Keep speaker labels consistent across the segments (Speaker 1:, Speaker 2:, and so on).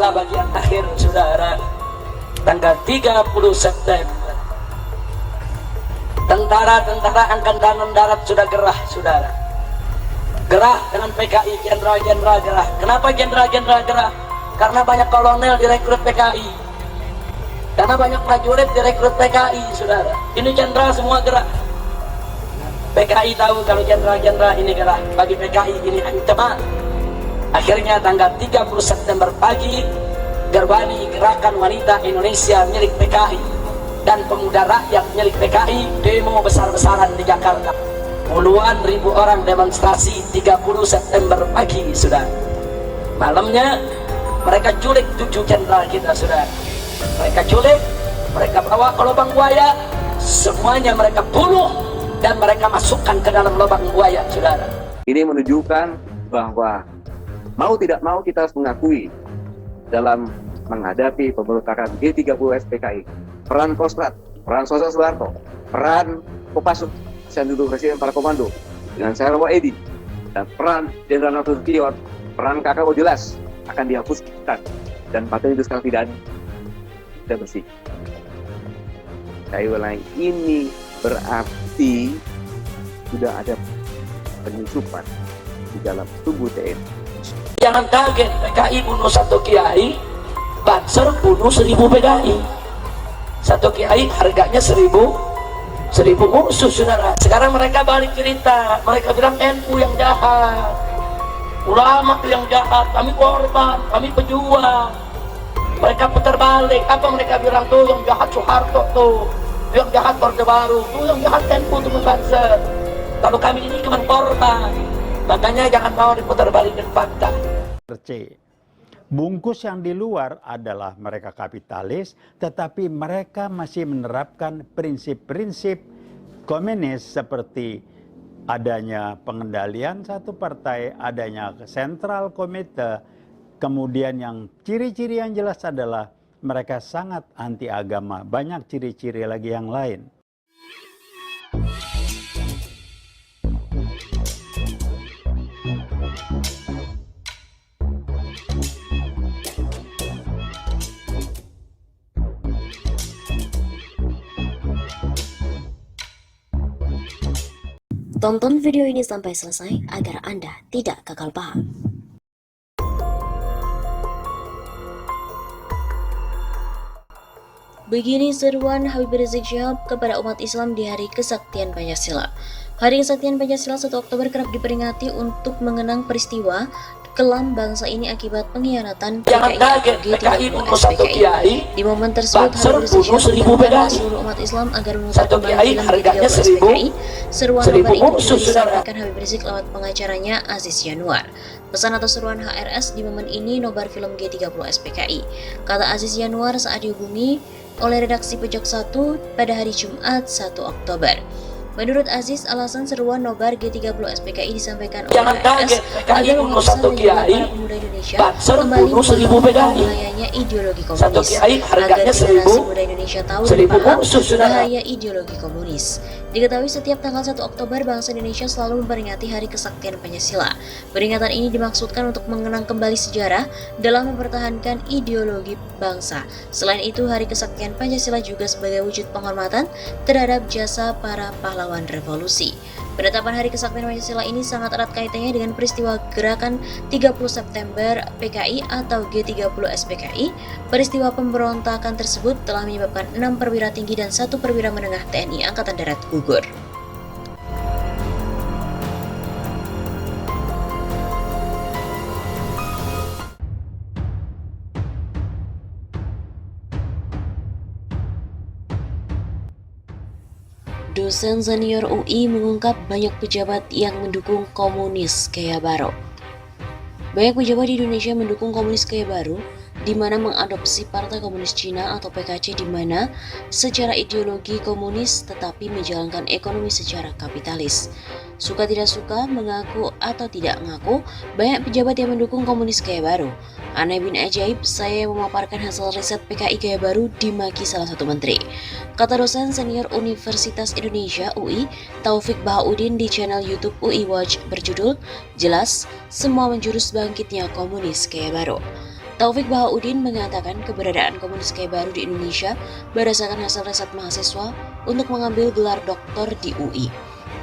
Speaker 1: Masalah bagian akhir, saudara. Tanggal 30 September, tentara angkatan darat sudah gerah, saudara. Gerah dengan PKI, jenderal-jenderal gerah. Kenapa jenderal-jenderal gerah? Karena banyak kolonel direkrut PKI, karena banyak prajurit direkrut PKI, saudara. Ini jenderal semua gerah. PKI tahu kalau jenderal-jenderal ini gerah, bagi PKI ini ancaman. Akhirnya tanggal 30 September pagi, Gerbani Gerakan Wanita Indonesia milik PKI dan Pemuda Rakyat milik PKI demo besar-besaran di Jakarta. Puluhan ribu orang demonstrasi 30 September pagi, saudara. Malamnya mereka culik 7 jenderal kita, saudara. Mereka culik, mereka bawa ke lubang buaya, semuanya mereka bunuh dan mereka masukkan ke dalam lubang buaya, saudara.
Speaker 2: Ini menunjukkan bahwa mau tidak mau kita harus mengakui dalam menghadapi pemberontakan G30 SPKI, peran Kostrat, peran Sosok Soeharto, peran Kopassus, Sandudu Presiden para Komando, dengan Sarwo Edi, dan peran Jenderal Nasution, peran KKO jelas akan dihapuskan dan paten itu sekarang tidak bersih. Saya ulangi, ini berarti sudah ada penyusupan di dalam tubuh TNI.
Speaker 1: Jangan kaget, PKI bunuh 1 kiai, Banser bunuh 1000 PKI. 1 kiai harganya 1000 musuh, saudara. Sekarang mereka balik cerita, mereka bilang NU yang jahat, ulama yang jahat, kami korban, kami pejuang. Mereka putar balik, apa mereka bilang tuh yang jahat Soeharto tuh, yang jahat Orde Baru tuh, yang jahat NU tuh Banser. Kalau kami ini cuma korban, makanya jangan mau diputar balikin fakta.
Speaker 3: C. Bungkus yang di luar adalah mereka kapitalis, tetapi mereka masih menerapkan prinsip-prinsip komunis seperti adanya pengendalian satu partai, adanya sentral komite, kemudian yang ciri-ciri yang jelas adalah mereka sangat anti agama, banyak ciri-ciri lagi yang lain.
Speaker 4: Tonton video ini sampai selesai agar Anda tidak gagal paham. Begini seruan Habib Rizik Syihab kepada umat Islam di Hari Kesaktian Pancasila. Hari Kesaktian Pancasila 1 Oktober kerap diperingati untuk mengenang peristiwa kelam bangsa ini akibat pengkhianatan PKI atau G30 SPKI. Di momen tersebut, Habib Rizik Syihab mengajak seluruh umat Islam agar mengungkap kembali film G30 SPKI. Seruan nobar itu disampaikan Habib Rizik lewat pengacaranya Aziz Yanuar. Pesan atau seruan HRS di momen ini nobar film G30 SPKI. Kata Aziz Yanuar saat dihubungi oleh redaksi Pojok 1 pada hari Jumat 1 Oktober. Menurut Aziz, alasan seruan nobar G30 SPKI disampaikan oleh HRS agar memaksa dan juga para pemuda Indonesia kembali mengenal bahayanya ideologi komunis, agar generasi muda Indonesia tahu dan paham bahaya ideologi komunis. Diketahui setiap tanggal 1 Oktober bangsa Indonesia selalu memperingati Hari Kesaktian Pancasila. Peringatan ini dimaksudkan untuk mengenang kembali sejarah dalam mempertahankan ideologi bangsa. Selain itu, Hari Kesaktian Pancasila juga sebagai wujud penghormatan terhadap jasa para pahlawan revolusi. Penetapan Hari Kesaktian Pancasila ini sangat erat kaitannya dengan peristiwa Gerakan 30 September PKI atau G30 SPKI. Peristiwa pemberontakan tersebut telah menyebabkan 6 perwira tinggi dan 1 perwira menengah TNI Angkatan Darat gugur. Dosen senior UI mengungkap banyak pejabat yang mendukung komunis gaya baru. Banyak pejabat di Indonesia mendukung komunis gaya baru, di mana mengadopsi Partai Komunis Cina atau PKC, di mana secara ideologi komunis tetapi menjalankan ekonomi secara kapitalis. Suka tidak suka, mengaku atau tidak mengaku, banyak pejabat yang mendukung komunis gaya baru. Aneh bin ajaib, saya memaparkan hasil riset PKI gaya baru dimaki salah satu menteri. Kata dosen senior Universitas Indonesia UI, Taufik Bahaudin di channel YouTube UI Watch berjudul, "Jelas, semua menjurus bangkitnya komunis gaya baru." Taufik Bahaudin mengatakan keberadaan komunis Gaya Baru di Indonesia berdasarkan hasil riset mahasiswa untuk mengambil gelar doktor di UI.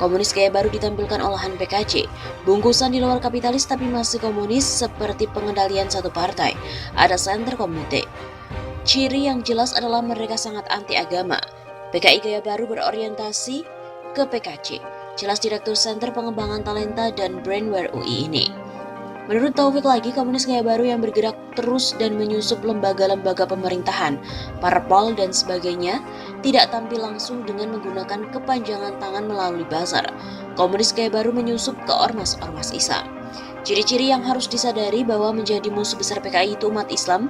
Speaker 4: Komunis Gaya Baru ditampilkan olahan PKC, bungkusan di luar kapitalis tapi masih komunis seperti pengendalian satu partai, ada center komite. Ciri yang jelas adalah mereka sangat anti agama. PKI Gaya Baru berorientasi ke PKC, jelas Direktur Center Pengembangan Talenta dan Brandware UI ini. Menurut Taufik lagi, komunis Gaya Baru yang bergerak terus dan menyusup lembaga-lembaga pemerintahan, parpol dan sebagainya, tidak tampil langsung dengan menggunakan kepanjangan tangan melalui buzzer. Komunis Gaya Baru menyusup ke ormas-ormas Islam. Ciri-ciri yang harus disadari bahwa menjadi musuh besar PKI itu umat Islam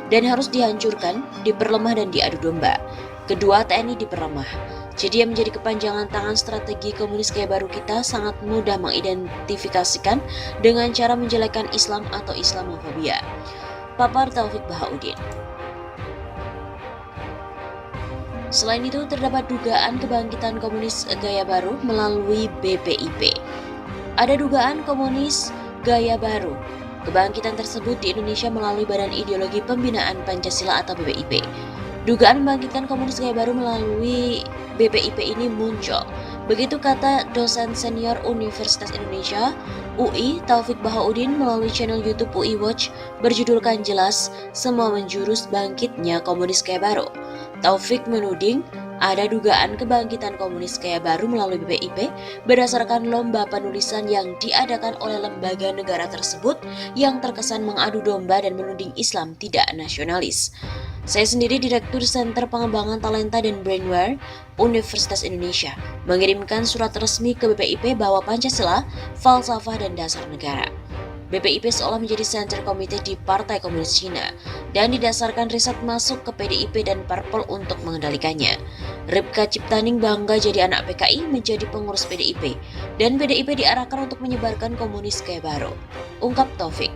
Speaker 4: dan harus dihancurkan, diperlemah dan diadu domba. Kedua, TNI diperlemah. Jadi yang menjadi kepanjangan tangan strategi komunis Gaya Baru kita sangat mudah mengidentifikasikan dengan cara menjelekkan Islam atau Islamofobia. Papar Taufik Bahaudin. Selain itu, terdapat dugaan kebangkitan komunis Gaya Baru melalui BPIP. Ada dugaan komunis Gaya Baru. Kebangkitan tersebut di Indonesia melalui Badan Ideologi Pembinaan Pancasila atau BPIP. Dugaan membangkitkan komunis Gaya Baru melalui BPIP ini muncul. Begitu kata dosen senior Universitas Indonesia, UI, Taufik Bahaudin melalui channel YouTube UI Watch berjudulkan jelas, semua menjurus bangkitnya komunis Gaya Baru. Taufik menuding ada dugaan kebangkitan komunis Gaya Baru melalui BPIP berdasarkan lomba penulisan yang diadakan oleh lembaga negara tersebut yang terkesan mengadu domba dan menuding Islam tidak nasionalis. Saya sendiri Direktur Center Pengembangan Talenta dan Brandware Universitas Indonesia mengirimkan surat resmi ke BPIP bahwa Pancasila, falsafah dan dasar negara. BPIP seolah menjadi center komite di Partai Komunis Cina dan didasarkan riset masuk ke PDIP dan Parpol untuk mengendalikannya. Ripka Ciptaning bangga jadi anak PKI menjadi pengurus PDIP dan PDIP diarahkan untuk menyebarkan komunis Gaya Baru, ungkap Taufik.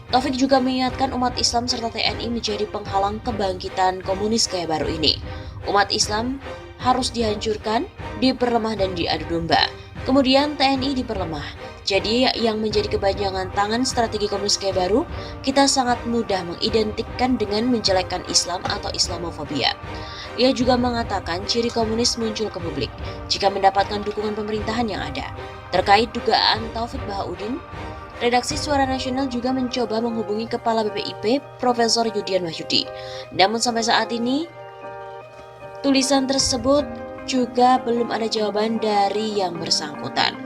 Speaker 4: Taufik juga mengingatkan umat Islam serta TNI menjadi penghalang kebangkitan komunis Gaya Baru ini. Umat Islam harus dihancurkan, diperlemah dan diadu domba. Kemudian TNI diperlemah. Jadi yang menjadi kepanjangan tangan strategi komunis Gaya Baru, kita sangat mudah mengidentikan dengan menjelekkan Islam atau Islamofobia. Ia juga mengatakan ciri komunis muncul ke publik jika mendapatkan dukungan pemerintahan yang ada. Terkait dugaan Taufik Bahaudin, Redaksi Suara Nasional juga mencoba menghubungi Kepala BPIP, Profesor Yudian Wahyudi. Namun sampai saat ini, tulisan tersebut juga belum ada jawaban dari yang bersangkutan.